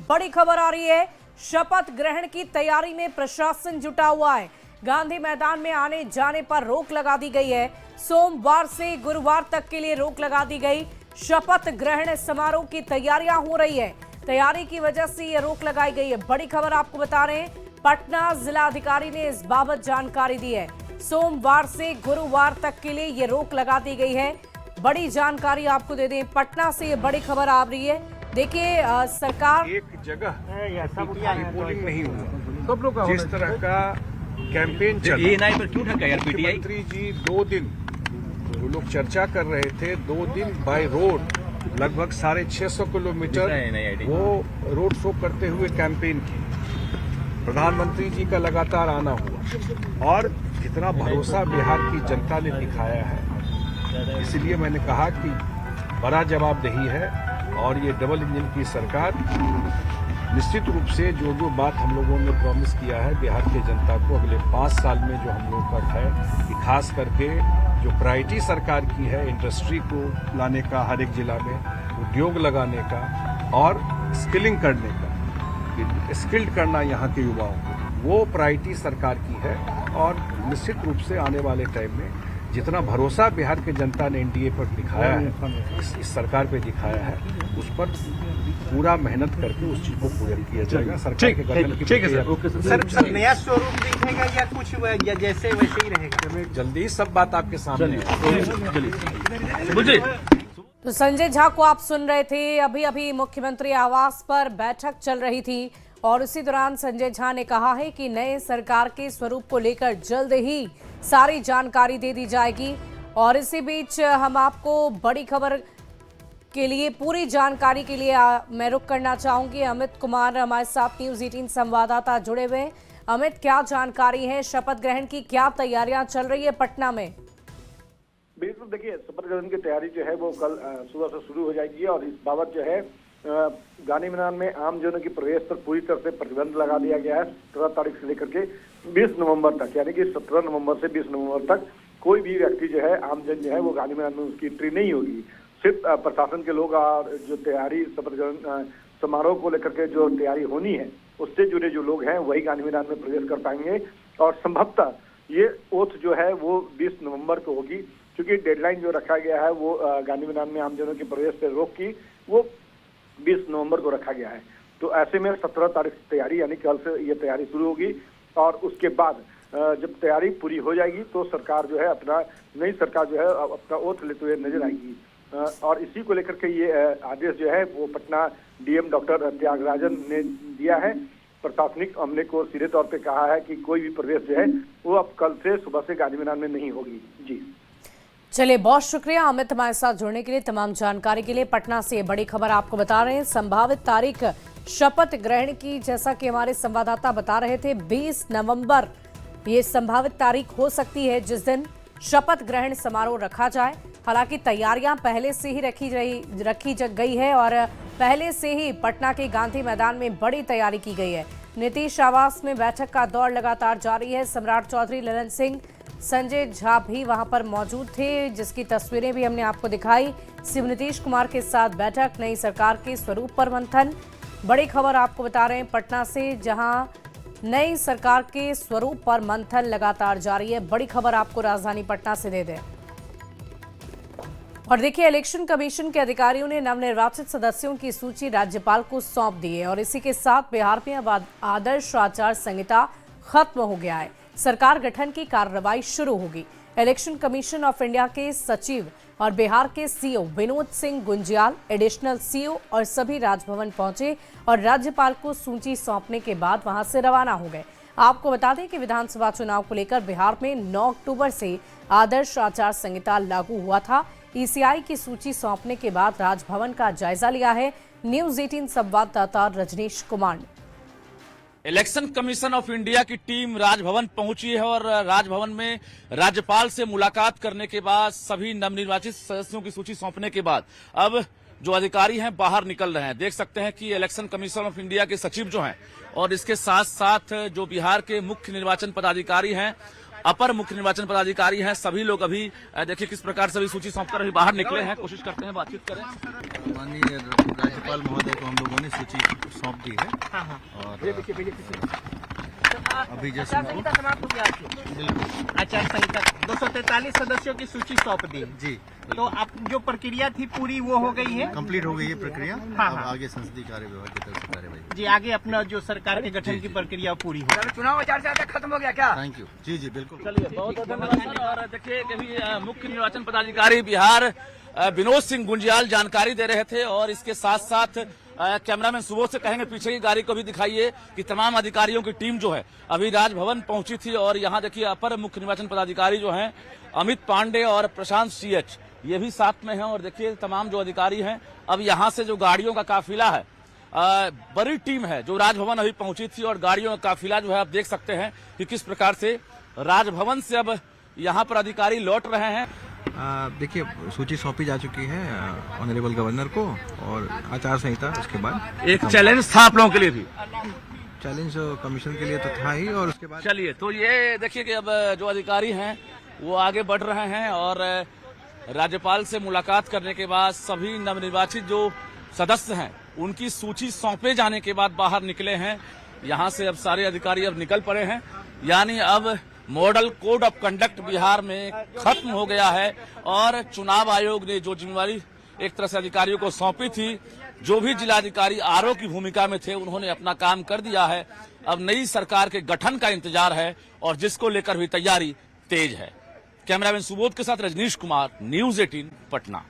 बड़ी खबर आ रही है। शपथ ग्रहण की तैयारी में प्रशासन जुटा हुआ है। गांधी मैदान में आने जाने पर रोक लगा दी गई है। सोमवार से गुरुवार तक के लिए रोक लगा दी गई। शपथ ग्रहण समारोह की तैयारियां हो रही है। तैयारी की वजह से ये रोक लगाई गई है। बड़ी खबर आपको बता रहे हैं, पटना जिलाधिकारी ने इस बाबत जानकारी दी है। सोमवार से गुरुवार तक के लिए ये रोक लगा दी गई है। बड़ी जानकारी आपको दे दें, पटना से ये बड़ी खबर आ रही है। देखिए, सरकार एक जगह रिपोर्टिंग नहीं हुआ। सब लोग जिस तरह का कैंपेन चल मुख्यमंत्री जी 2 दिन वो लोग चर्चा कर रहे थे, 2 दिन बाय रोड लगभग 650 किलोमीटर वो रोड शो करते हुए कैंपेन की। प्रधानमंत्री जी का लगातार आना हुआ और कितना भरोसा बिहार की जनता ने दिखाया है। इसलिए मैंने कहा कि बड़ा जवाबदेही है और ये डबल इंजन की सरकार निश्चित रूप से जो बात हम लोगों ने प्रॉमिस किया है बिहार की जनता को अगले 5 साल में जो हम लोगों का है कि खास करके जो प्रायोरिटी सरकार की है इंडस्ट्री को लाने का, हर एक जिला में उद्योग लगाने का और स्किलिंग करने का, स्किल्ड करना यहाँ के युवाओं को, वो प्रायोरिटी सरकार की है। और निश्चित रूप से आने वाले टाइम में जितना भरोसा बिहार के जनता ने एनडीए पर दिखाया है, इस सरकार पे दिखाया है, उस पर पूरा मेहनत करके उस चीज को पूरा किया जाएगा। सरकार के गठन की ठीक है सर, नया शोरूम दिखेगा या कुछ या जैसे वैसे ही रहेगा? जल्दी ही सब बात आपके सामने तो संजय झा को आप सुन रहे थे। अभी अभी मुख्यमंत्री आवास पर बैठक चल रही थी और उसी दौरान संजय झा ने कहा है कि नए सरकार के स्वरूप को लेकर जल्द ही सारी जानकारी दे दी जाएगी। और इसी बीच हम आपको बड़ी खबर के लिए, पूरी जानकारी के लिए मैं रुख करना चाहूंगी। अमित कुमार हमारे साथ न्यूज़ 18 संवाददाता जुड़े हुए हैं। अमित, क्या जानकारी है? शपथ ग्रहण की क्या तैयारियां चल रही है पटना में? बिल्कुल, देखिए, शपथ ग्रहण की तैयारी जो है वो कल सुबह से शुरू हो जाएगी और इस बाबत जो है गांधी मैदान में आम जनों की प्रवेश पर पूरी तरह से प्रतिबंध लगा दिया गया है। 17 तारीख से लेकर के 20 नवंबर तक, यानी कि 17 नवंबर से 20 नवंबर तक कोई भी व्यक्ति जो है, आम जन जो है, वो गांधी मैदान में उसकी एंट्री नहीं होगी। सिर्फ प्रशासन के लोग और जो तैयारी शपथ ग्रहण समारोह को लेकर के जो तैयारी होनी है उससे जुड़े जो लोग हैं वही गांधी मैदान में प्रवेश कर पाएंगे। और संभवतः ये ओथ जो है वो 20 नवंबर को होगी, क्योंकि डेडलाइन जो रखा गया है वो गांधी मैदान में आम जनों के प्रवेश पे रोक की वो 20 नवंबर को रखा गया है। तो ऐसे में 17 तारीख से तैयारी, यानी कल से ये तैयारी शुरू होगी और उसके बाद जब तैयारी पूरी हो जाएगी तो सरकार जो है नई सरकार जो है अपना ओथ लेते हुए नजर आएगी। और इसी को लेकर के ये आदेश जो है वो पटना डीएम डॉक्टर त्यागराजन ने दिया है। प्रशासनिक अमले को सीधे तौर पे कहा है कि कोई भी प्रवेश जो है वो अब कल से सुबह से गांधी मैदान में नहीं होगी। जी चलिए, बहुत शुक्रिया अमित हमारे साथ जुड़ने के लिए, तमाम जानकारी के लिए। पटना से ये बड़ी खबर आपको बता रहे हैं। संभावित तारीख शपथ ग्रहण की, जैसा कि हमारे संवाददाता बता रहे थे, 20 नवंबर ये संभावित तारीख हो सकती है जिस दिन शपथ ग्रहण समारोह रखा जाए। हालांकि तैयारियां पहले से ही रखी गई है और पहले से ही पटना के गांधी मैदान में बड़ी तैयारी की गई है। नीतीश आवास में बैठक का दौर लगातार जारी है। सम्राट चौधरी, ललन सिंह, संजय झा भी वहां पर मौजूद थे, जिसकी तस्वीरें भी हमने आपको दिखाई। सीएम नीतीश कुमार के साथ बैठक, नई सरकार के स्वरूप पर मंथन। बड़ी खबर आपको बता रहे हैं पटना से, जहां नई सरकार के स्वरूप पर मंथन लगातार जारी है। बड़ी खबर आपको राजधानी पटना से दे दें। और देखिए, इलेक्शन कमीशन के अधिकारियों ने नवनिर्वाचित सदस्यों की सूची राज्यपाल को सौंप दी है और इसी के साथ बिहार में अब आदर्श आचार संहिता खत्म हो गया है। सरकार गठन की कार्रवाई शुरू होगी। इलेक्शन कमीशन ऑफ इंडिया के सचिव और बिहार के CO Vinod Singh Gunjiyal, additional CO और सभी राजभवन पहुंचे और राज्यपाल को सूची सौंपने के बाद वहां से रवाना हो गए। आपको बता दें कि विधानसभा चुनाव को लेकर बिहार में 9 अक्टूबर से आदर्श आचार संहिता लागू हुआ था। ईसीआई की सूची सौंपने के बाद राजभवन का जायजा लिया है न्यूज़ 18 संवाददाता रजनीश कुमार ने। इलेक्शन कमीशन ऑफ इंडिया की टीम राजभवन पहुंची है और राजभवन में राज्यपाल से मुलाकात करने के बाद, सभी नवनिर्वाचित सदस्यों की सूची सौंपने के बाद अब जो अधिकारी हैं बाहर निकल रहे हैं। देख सकते हैं कि इलेक्शन कमीशन ऑफ इंडिया के सचिव जो हैं और इसके साथ साथ जो बिहार के मुख्य निर्वाचन पदाधिकारी हैं अपर मुख्य निर्वाचन पदाधिकारी हैं। सभी लोग अभी देखिए किस प्रकार से अभी सूची सौंपकर अभी बाहर निकले हैं। कोशिश करते हैं बातचीत करें। माननीय राज्यपाल महोदय को हम लोगों ने सूची सौंप दी है और अभी जैसे संहिता समाप्त हो गया आपकी? आचार संहिता 243 सदस्यों की सूची सौंप दी जी तो अब जो प्रक्रिया थी पूरी वो हो गई है? कंप्लीट हो गई है प्रक्रिया। हाँ, अब हाँ। आगे संसदीय कार्य विभाग की तरफ से कार्यवाही। जी आगे अपना जो सरकार के गठन की प्रक्रिया पूरी हो। चुनाव आचार संहिता खत्म हो गया क्या? Thank you. जी जी बिल्कुल। चलिए बहुत बहुत धन्यवाद सर। और देखिए कि अभी मुख्य निर्वाचन पदाधिकारी बिहार विनोद सिंह गुंजियाल जानकारी दे रहे थे और इसके साथ साथ कैमरामैन सुबोध से कहेंगे पीछे की गाड़ी को भी दिखाइए कि तमाम अधिकारियों की टीम जो है अभी राजभवन पहुंची थी और यहाँ देखिए अपर मुख्य निर्वाचन पदाधिकारी जो हैं अमित पांडे और प्रशांत सीएच ये भी साथ में हैं और देखिए तमाम जो अधिकारी हैं अब यहाँ से जो गाड़ियों का काफिला है बड़ी टीम है जो राजभवन अभी पहुंची थी और गाड़ियों का काफिला जो है आप देख सकते हैं कि किस प्रकार से राजभवन से अब यहाँ पर अधिकारी लौट रहे हैं। देखिए सूची सौंपी जा चुकी है ऑनरेबल गवर्नर को और आचार संहिता उसके बाद एक चैलेंज था आप लोगों के लिए भी। चैलेंज कमीशन के लिए तो था ही और उसके बाद चलिए तो ये देखिए कि अब जो अधिकारी हैं वो आगे बढ़ रहे हैं और राज्यपाल से मुलाकात करने के बाद सभी नवनिर्वाचित जो सदस्य हैं उनकी सूची सौंपे जाने के बाद बाहर निकले हैं। यहाँ से अब सारे अधिकारी अब निकल पड़े हैं यानी अब model code of conduct Bihar में खत्म हो गया है और चुनाव आयोग ने जो जिम्मेवारी एक तरह से अधिकारियों को सौंपी थी जो भी जिलाधिकारी आरओ की भूमिका में थे उन्होंने अपना काम कर दिया है। अब नई सरकार के गठन का इंतजार है और जिसको लेकर भी तैयारी तेज है। कैमरामैन सुबोध के साथ रजनीश कुमार, न्यूज़ 18 पटना।